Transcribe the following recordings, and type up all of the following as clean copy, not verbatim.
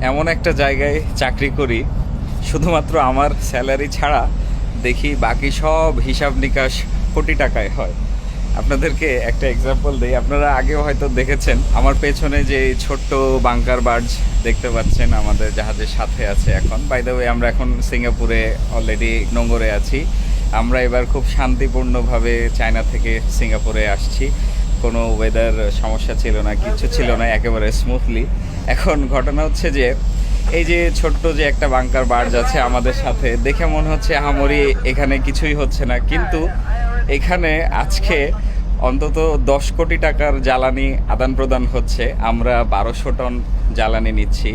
এমন একটা জায়গায় চাকরি করি, শুধুমাত্র আমার স্যালারি ছাড়া দেখি বাকি সব হিসাব নিকাশ কোটি টাকায় হয়। আপনাদেরকে একটা এক্সাম্পল দিই, আপনারা আগেও হয়তো দেখেছেন আমার পেছনে যে ছোট্ট বাংকার বার্জ দেখতে পাচ্ছেন আমাদের জাহাজের সাথে আছে। এখন বাই দ্য ওয়ে আমরা এখন সিঙ্গাপুরে অলরেডি নোঙ্গরে আছি। আমরা এবার খুব শান্তিপূর্ণভাবে চায়না থেকে সিঙ্গাপুরে আসছি, কোনো ওয়েদার সমস্যা ছিল না, কিছু ছিল না, একেবারে স্মুথলি। এখন ঘটনা হচ্ছে যে এই যে ছোট্ট যে একটা বাংকার বার্জ আছে আমাদের সাথে, দেখে মনে হচ্ছে আহামরি এখানে কিছুই হচ্ছে না, কিন্তু এখানে আজকে অন্তত 10 কোটি টাকার জ্বালানি আদান প্রদান হচ্ছে। আমরা 1200 টন জ্বালানি নিচ্ছি,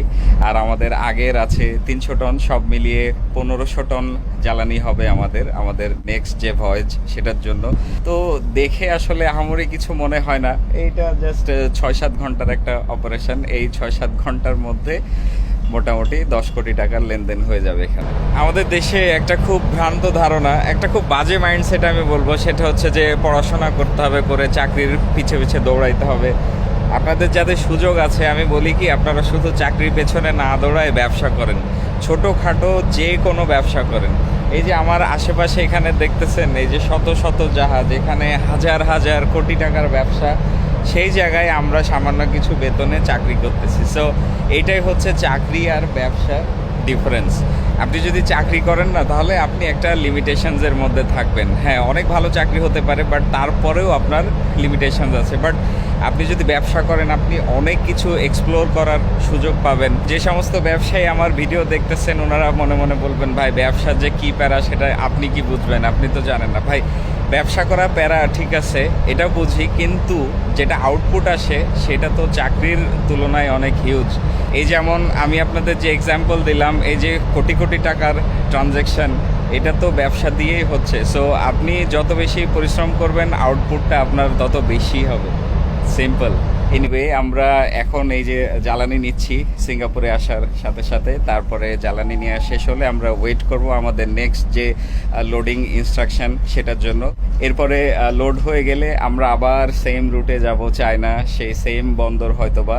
আর আমাদের আগের আছে 300 টন, সব মিলিয়ে 1500 টন জ্বালানি হবে আমাদের নেক্সট যে ভয়েজ সেটার জন্য। তো দেখে আসলে আহামরি কিছু মনে হয় না, এইটা জাস্ট 6-7 ঘন্টার একটা অপারেশন। এই 6-7 ঘন্টার মধ্যে মোটামুটি 10 কোটি টাকার লেনদেন হয়ে যাবে এখানে। আমাদের দেশে একটা খুব ভ্রান্ত ধারণা, একটা খুব বাজে মাইন্ডসেট আমি বলবো, সেটা হচ্ছে যে পড়াশোনা করতে হবে, করে চাকরির পিছে পিছে দৌড়াইতে হবে। আপনাদের যাদের সুযোগ আছে আমি বলি কি, আপনারা শুধু চাকরির পেছনে না দৌড়ায় ব্যবসা করেন, ছোটোখাটো যে কোনো ব্যবসা করেন। এই যে আমার আশেপাশে এখানে দেখতেছেন, এই যে শত শত জাহাজ, এখানে হাজার হাজার কোটি টাকার ব্যবসা, সেই জায়গায় আমরা সামান্য কিছু বেতনে চাকরি করতেছি। সো এইটাই হচ্ছে চাকরি আর ব্যবসার ডিফারেন্স। আপনি যদি চাকরি করেন না, তাহলে আপনি একটা লিমিটেশনসের মধ্যে থাকবেন। হ্যাঁ, অনেক ভালো চাকরি হতে পারে, বাট তারপরেও আপনার লিমিটেশনস আছে। বাট আপনি যদি ব্যবসা করেন, আপনি অনেক কিছু এক্সপ্লোর করার সুযোগ পাবেন। যে সমস্ত ব্যবসায়ী আমার ভিডিও দেখতেছেন, ওনারা মনে মনে বলবেন, ভাই ব্যবসার যে কী প্যারা সেটা আপনি কি বুঝবেন, আপনি তো জানেন না। ভাই, ব্যবসা করা প্যারা ঠিক আছে, এটা বুঝি, কিন্তু যেটা আউটপুট আসে সেটা তো চাকরির তুলনায় অনেক হিউজ। এই যেমন আমি আপনাদের যে এক্সাম্পল দিলাম, এই যে কোটি কোটি টাকার ট্রানজ্যাকশান, এটা তো ব্যবসা দিয়েই হচ্ছে। সো আপনি যত বেশি পরিশ্রম করবেন, আউটপুটটা আপনার তত বেশি হবে। সিম্পল। এনিওয়ে, আমরা এখন এই যে জ্বালানি নিচ্ছি সিঙ্গাপুরে আসার সাথে সাথে, তারপরে জ্বালানি নেওয়া শেষ হলে আমরা ওয়েট করব আমাদের নেক্সট যে লোডিং ইনস্ট্রাকশন সেটার জন্য। এরপরে লোড হয়ে গেলে আমরা আবার সেম রুটে যাব চায়না, সেই সেম বন্দর হয়তোবা,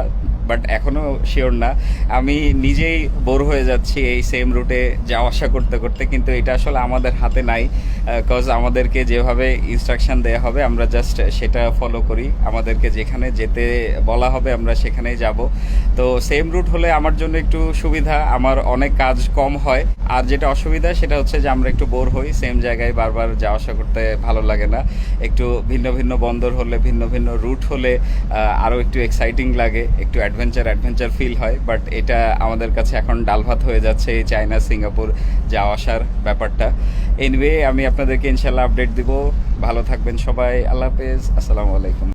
বাট এখনও শিওর না। আমি নিজেই বোর হয়ে যাচ্ছি এই সেম রুটে যাওয়া আসা করতে করতে, কিন্তু এটা আসলে আমাদের হাতে নাই। কজ আমাদেরকে যেভাবে ইনস্ট্রাকশন দেওয়া হবে আমরা জাস্ট সেটা ফলো করি, আমাদেরকে যেখানে যেতে বলা হবে আমরা সেখানেই যাব। তো সেম রুট হলে আমার জন্য একটু সুবিধা, আমার অনেক কাজ কম হয়। আর যেটা অসুবিধা সেটা হচ্ছে যে আমরা একটু বোর হই, সেম জায়গায় বারবার যাওয়া আসা করতে ভালো লাগে না। একটু ভিন্ন ভিন্ন বন্দর হলে, ভিন্ন ভিন্ন রুট হলে আরও একটু এক্সাইটিং লাগে, একটু অ্যাডভেঞ্চার ফিল হয়। বাট এটা আমাদের কাছে এখন ডাল ভাত হয়ে যাচ্ছে এই চায়না সিঙ্গাপুর যাওয়া আসার ব্যাপারটা। এনিওয়ে, আমি আপনাদেরকে ইনশাল্লাহ আপডেট দিব। ভালো থাকবেন সবাই, আল্লাহ হাফেজ, আসসালামু আলাইকুম।